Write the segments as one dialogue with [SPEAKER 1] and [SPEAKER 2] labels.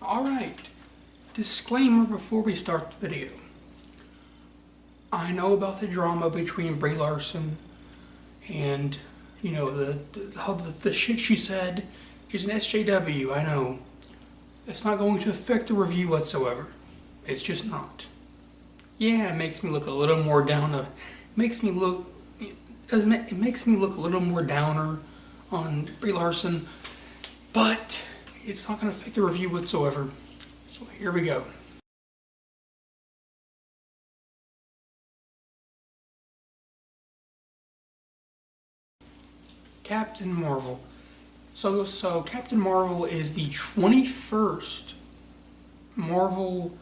[SPEAKER 1] Alright, disclaimer before we start the video. I know about the drama between Brie Larson and, the shit she said. She's an SJW, I know. It's not going to affect the review whatsoever. It's just not. Yeah, it makes me look a little more it makes me look a little more downer on Brie Larson, but it's not going to affect the review whatsoever. So here we go. Captain Marvel. So Captain Marvel is the 21st Marvel.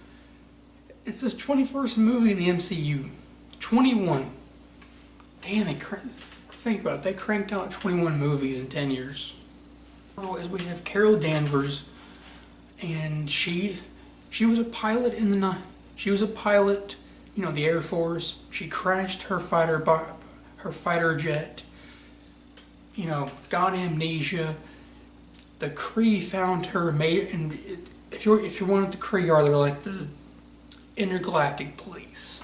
[SPEAKER 1] It's the 21st movie in the MCU. 21. Damn, think about it. They cranked out 21 movies in 10 years. As we have Carol Danvers, and she was a pilot in the night. She was a pilot, the Air Force. She crashed her fighter jet. Got amnesia. The Kree found her, and if you're one of the Kree are, they're like the intergalactic police,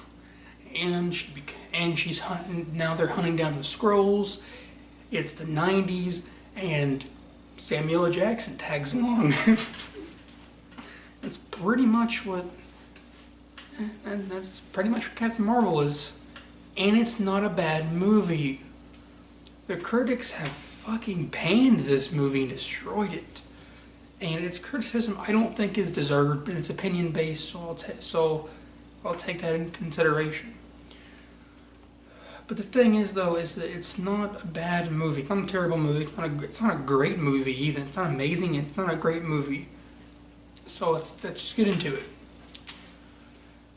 [SPEAKER 1] and she's hunting. Now they're hunting down the Skrulls. It's the 90s, and Samuel L. Jackson tags along. That's pretty much what Captain Marvel is, and it's not a bad movie. The critics have fucking panned this movie and destroyed it. And its criticism I don't think is deserved, but it's opinion based, so I'll take that into consideration. But the thing is, though, is that it's not a bad movie. It's not a terrible movie. It's not a great movie either. It's not amazing. It's not a great movie. So let's just get into it.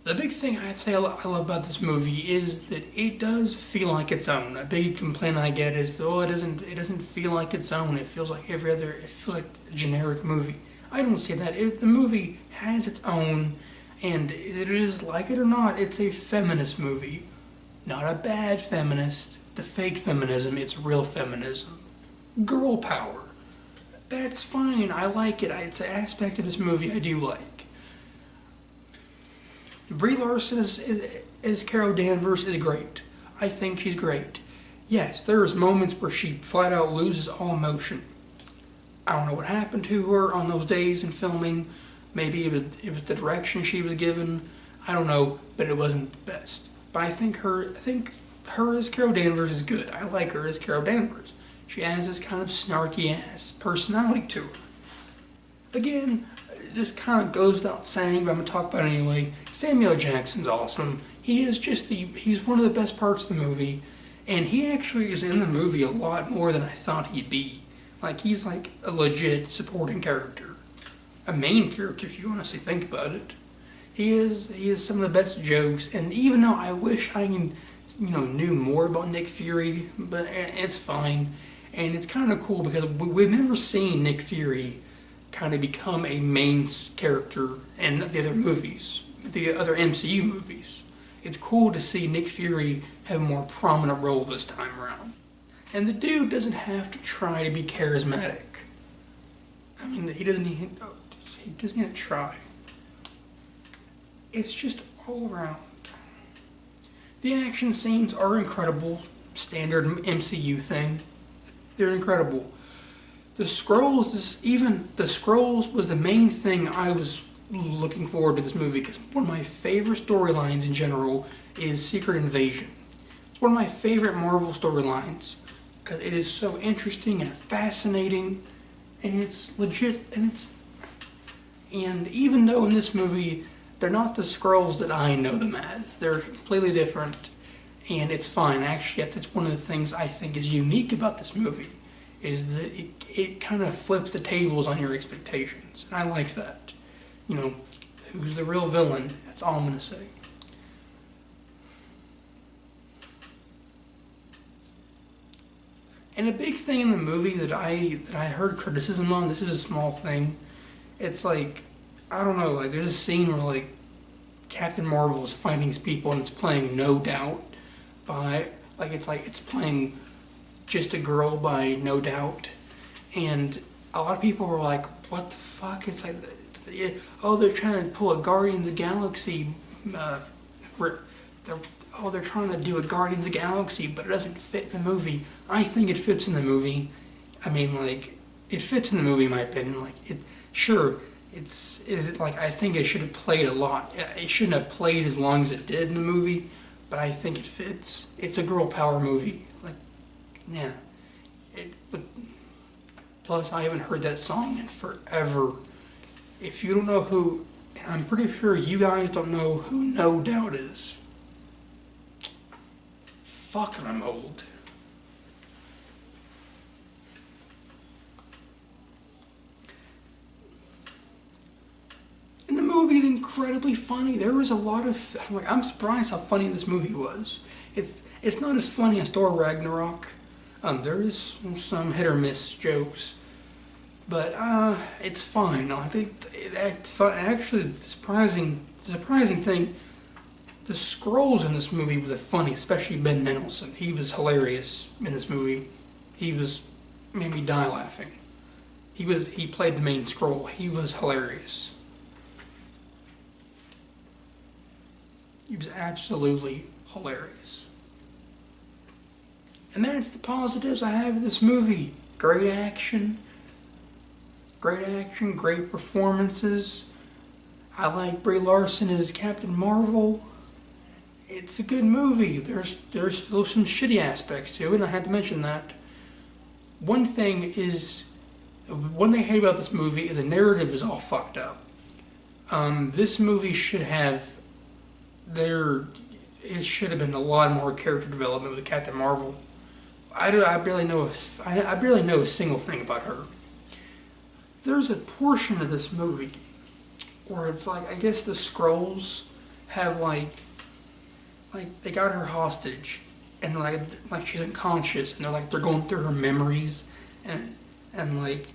[SPEAKER 1] The big thing I'd say I love about this movie is that it does feel like its own. A big complaint I get is that, it doesn't feel like its own. It feels like it feels like a generic movie. I don't see that. The movie has its own, and it is, like it or not, it's a feminist movie. Not a bad feminist, the fake feminism, it's real feminism. Girl power. That's fine, I like it. It's an aspect of this movie I do like. Brie Larson as Carol Danvers is great. I think she's great. Yes, there's moments where she flat out loses all emotion. I don't know what happened to her on those days in filming. Maybe it was the direction she was given. I don't know, but it wasn't the best. But I think her as Carol Danvers is good. I like her as Carol Danvers. She has this kind of snarky ass personality to her. Again, this kind of goes without saying, but I'm going to talk about it anyway. Samuel L. Jackson's awesome. He's one of the best parts of the movie, and he actually is in the movie a lot more than I thought he'd be. Like, he's like a legit supporting character. A main character, if you honestly think about it. He is some of the best jokes, and even though I wish I knew more about Nick Fury, but it's fine. And it's kind of cool because we've never seen Nick Fury kind of become a main character in the other movies, the other MCU movies. It's cool to see Nick Fury have a more prominent role this time around. And the dude doesn't have to try to be charismatic. I mean, he doesn't have to try. It's just all around. The action scenes are incredible, standard MCU thing. They're incredible. The Skrulls was the main thing I was looking forward to this movie, because one of my favorite storylines in general is Secret Invasion. It's one of my favorite Marvel storylines because it is so interesting and fascinating, and it's legit, and even though in this movie they're not the Skrulls that I know them as, they're completely different, and it's fine. Actually, that's one of the things I think is unique about this movie, is that it kind of flips the tables on your expectations, and I like that. Who's the real villain? That's all I'm going to say. And a big thing in the movie that I heard criticism on, this is a small thing, it's like, I don't know, like there's a scene where like Captain Marvel is fighting these people and it's playing No Doubt by, it's playing Just a Girl by No Doubt, and a lot of people were like, what the fuck? It's like, Oh, they're trying to pull a Guardians of the Galaxy. Re- they're, they're trying to do a Guardians of the Galaxy, but it doesn't fit in the movie. I think it fits in the movie. I mean, like, it fits in the movie in my opinion. Like, sure, is it like, I think it should have played a lot. It shouldn't have played as long as it did in the movie, but I think it fits. It's a girl power movie. Like, yeah. But plus, I haven't heard that song in forever. If you don't know who, and I'm pretty sure you guys don't know who No Doubt is. Fuck, I'm old. And the movie's incredibly funny. There was a lot of, I'm surprised how funny this movie was. It's not as funny as Thor Ragnarok. There is some hit or miss jokes, but it's fine. I think actually the surprising thing, the scrolls in this movie were funny, especially Ben Mendelsohn. He was hilarious in this movie. Made me die laughing. He played the main scroll. He was hilarious. He was absolutely hilarious. And that's the positives I have of this movie. Great action, great performances. I like Brie Larson as Captain Marvel. It's a good movie. There's still some shitty aspects to it, and I had to mention that. One thing I hate about this movie is the narrative is all fucked up. This movie should have it should have been a lot more character development with Captain Marvel. I barely know a single thing about her. There's a portion of this movie where it's like, I guess the Skrulls have like they got her hostage, and like she's unconscious, and they're going through her memories, and like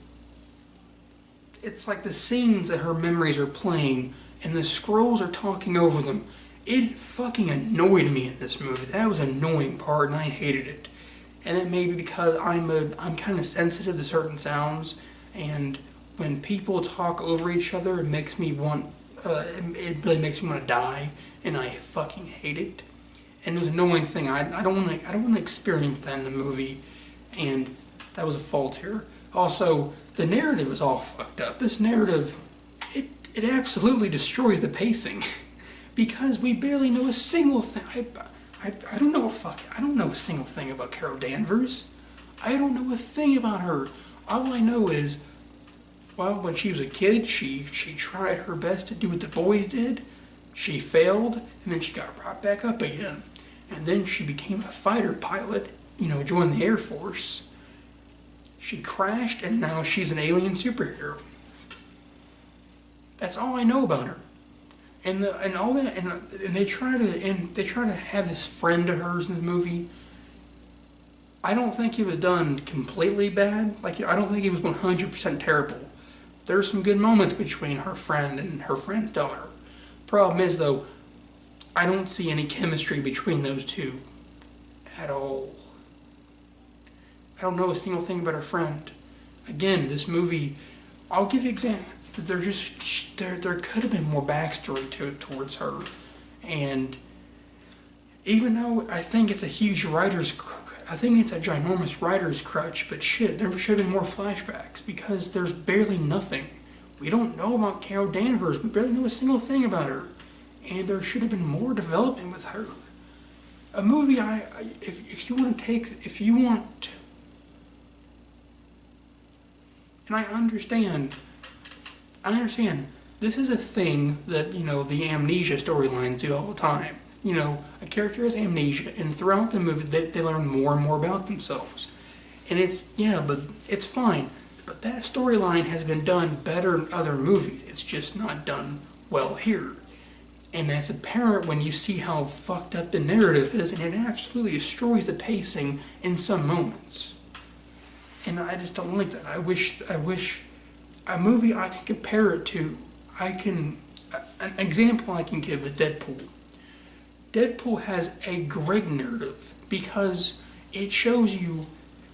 [SPEAKER 1] it's like the scenes that her memories are playing, and the Skrulls are talking over them. It fucking annoyed me in this movie. That was an annoying part, and I hated it. And it may be because I'm kind of sensitive to certain sounds, and when people talk over each other, it makes me want. It really makes me want to die, and I fucking hate it. And it was an annoying thing. I don't want to experience that in the movie, and that was a fault here. Also, the narrative is all fucked up. This narrative, it absolutely destroys the pacing, because we barely know a single thing. I don't know a single thing about Carol Danvers. I don't know a thing about her. All I know is, well, when she was a kid, she tried her best to do what the boys did. She failed, and then she got brought back up again. And then she became a fighter pilot, joined the Air Force. She crashed, and now she's an alien superhero. That's all I know about her. And all that, and they try to have this friend of hers in the movie. I don't think it was done completely bad. Like, I don't think it was 100% terrible. There's some good moments between her friend and her friend's daughter. Problem is, though, I don't see any chemistry between those two at all. I don't know a single thing about her friend. Again, this movie, I'll give you an example. There could have been more backstory towards her, and even though I think it's a ginormous writer's crutch, but shit, there should have been more flashbacks, because there's barely nothing. We don't know about Carol Danvers. We barely know a single thing about her, and there should have been more development with her. A movie, if you want, and I understand. This is a thing that, the amnesia storylines do all the time. A character has amnesia, and throughout the movie, they learn more and more about themselves. And but it's fine. But that storyline has been done better in other movies. It's just not done well here. And that's apparent when you see how fucked up the narrative is, and it absolutely destroys the pacing in some moments. And I just don't like that. I wish a movie I can compare it to, an example I can give is Deadpool. Deadpool has a great narrative, because it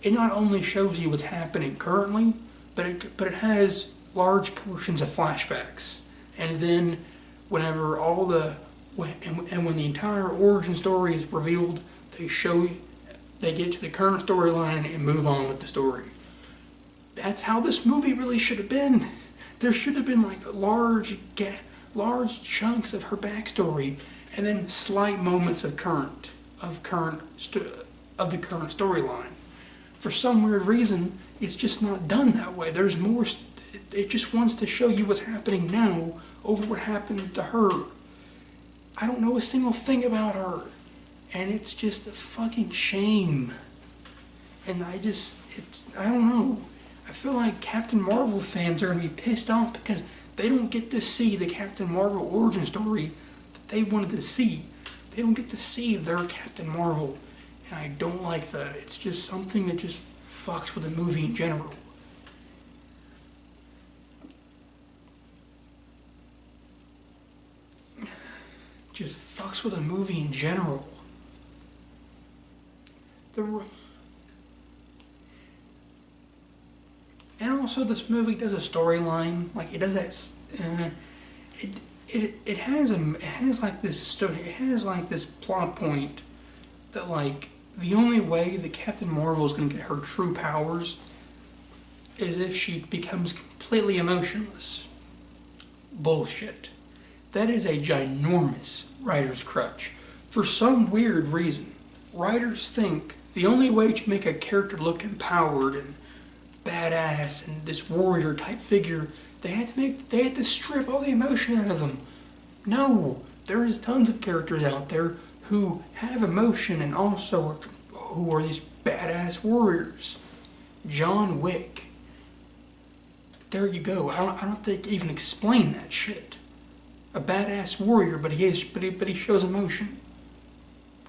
[SPEAKER 1] not only shows you what's happening currently, but it has large portions of flashbacks, and then whenever all the and when the entire origin story is revealed, they get to the current storyline and move on with the story. That's how this movie really should have been. There should have been like large chunks of her backstory, and then slight moments of the current storyline. For some weird reason, it's just not done that way. There's more. It just wants to show you what's happening now over what happened to her. I don't know a single thing about her, and it's just a fucking shame. And I don't know. I feel like Captain Marvel fans are gonna be pissed off because they don't get to see the Captain Marvel origin story that they wanted to see. They don't get to see their Captain Marvel, and I don't like that. It's just something that just fucks with the movie in general. Just fucks with the movie in general. And also, this movie does a storyline, like it does that. It has like this plot point that like the only way that Captain Marvel is going to get her true powers is if she becomes completely emotionless. Bullshit. That is a ginormous writer's crutch. For some weird reason, writers think the only way to make a character look empowered and badass and this warrior type figure, they had to strip all the emotion out of them. No, there is tons of characters out there who have emotion and also who are these badass warriors. John Wick. There you go. I don't think even explain that shit. A badass warrior, but he shows emotion.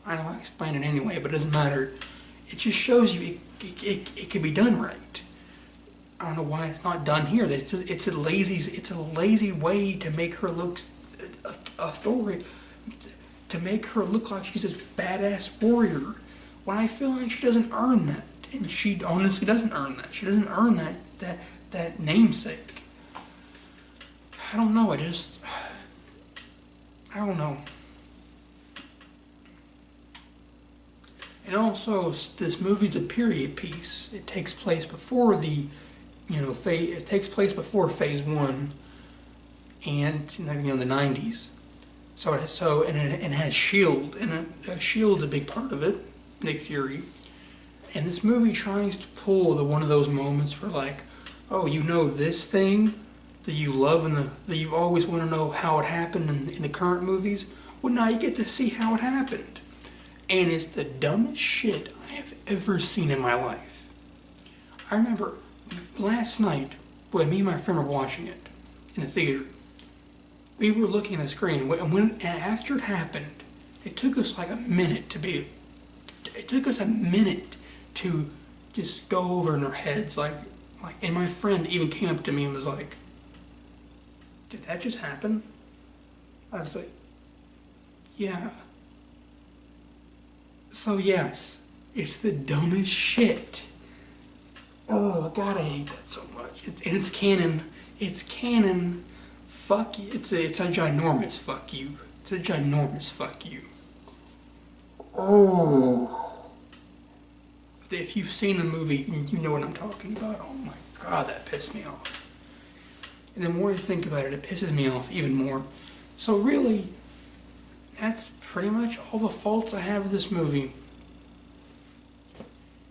[SPEAKER 1] I know I explain it anyway, but it doesn't matter. It just shows you it can be done right. I don't know why it's not done here. It's a lazy way to make her look authority, to make her look like she's this badass warrior. When I feel like she doesn't earn that, and she honestly doesn't earn that. She doesn't earn that namesake. I don't know. I don't know. And also, this movie's a period piece. It takes place before it takes place before Phase 1, and the 90s. So it has S.H.I.E.L.D., and S.H.I.E.L.D.'s a big part of it, Nick Fury. And this movie tries to pull one of those moments where like, oh, you know this thing that you love and that you always want to know how it happened in the current movies? Well, now you get to see how it happened. And it's the dumbest shit I have ever seen in my life. I remember last night when me and my friend were watching it in the theater, we were looking at the screen, and after it happened, it took us like a minute to just go over in our heads, and my friend even came up to me and was like, "Did that just happen?" I was like, "Yeah." So yes, it's the dumbest shit. Oh God, I hate that so much. And it's canon. It's canon. Fuck you. It's a ginormous fuck you. It's a ginormous fuck you. Oh. If you've seen the movie, you know what I'm talking about. Oh my God, that pissed me off. And the more I think about it, it pisses me off even more. So really, that's pretty much all the faults I have with this movie.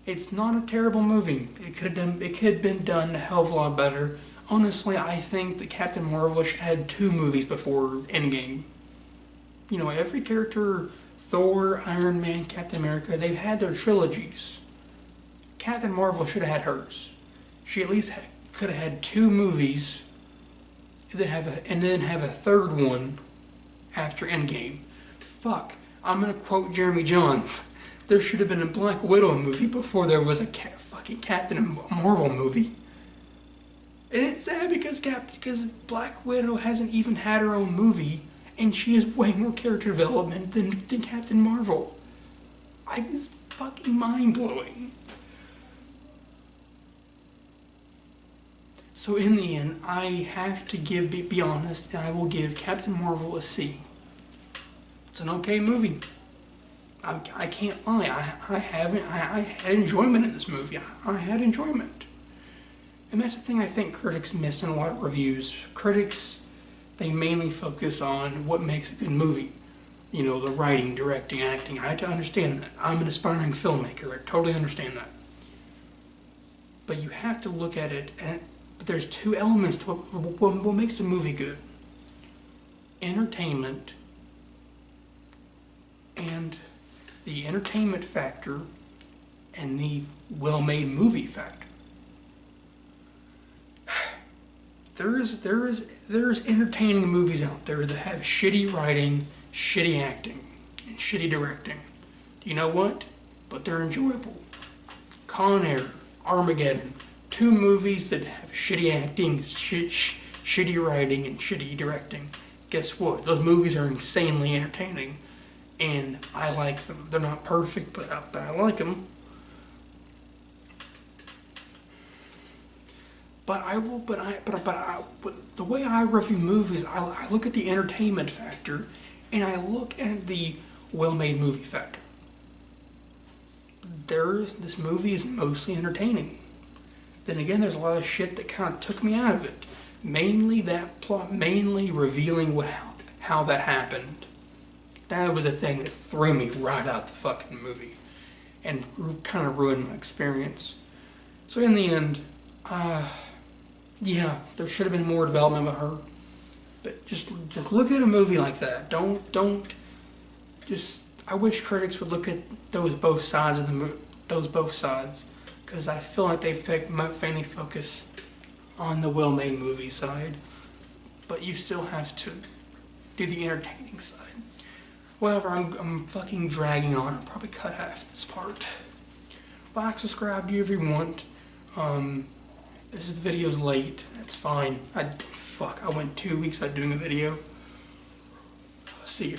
[SPEAKER 1] It's not a terrible movie. It could have been done a hell of a lot better. Honestly, I think that Captain Marvel should have had 2 movies before Endgame. You know, every character, Thor, Iron Man, Captain America, they've had their trilogies. Captain Marvel should have had hers. She at least could have had 2 movies, and then have a third one after Endgame. Fuck, I'm gonna quote Jeremy Jahns. There should have been a Black Widow movie before there was a fucking Captain Marvel movie. And it's sad because Black Widow hasn't even had her own movie, and she has way more character development than Captain Marvel. It's fucking mind-blowing. So in the end, I have to be honest, and I will give Captain Marvel a C. It's an okay movie. I can't lie. I had enjoyment in this movie. I had enjoyment. And that's the thing I think critics miss in a lot of reviews. Critics, they mainly focus on what makes a good movie. You know, the writing, directing, acting. I have to understand that. I'm an aspiring filmmaker. I totally understand that. But you have to look at it, and there's two elements to what makes a movie good. Entertainment and the entertainment factor and the well-made movie factor. There's entertaining movies out there that have shitty writing, shitty acting, and shitty directing. Do you know what? But they're enjoyable. Con Air, Armageddon, two movies that have shitty acting, shitty writing, and shitty directing. Guess what? Those movies are insanely entertaining, and I like them. They're not perfect, but I like them. But the way I review movies, I look at the entertainment factor, and I look at the well-made movie factor. This movie is mostly entertaining. Then again, there's a lot of shit that kind of took me out of it. Mainly that plot, mainly revealing how that happened. That was a thing that threw me right out the fucking movie, and kind of ruined my experience. So in the end, yeah, there should have been more development with her. But just look at a movie like that. Don't just. I wish critics would look at both sides of both sides, because I feel like they mainly focus on the well-made movie side, but you still have to do the entertaining side. Whatever, I'm fucking dragging on. I'll probably cut half this part. Like, subscribe, do whatever you want. This video's late. That's fine. I went 2 weeks without doing a video. See you.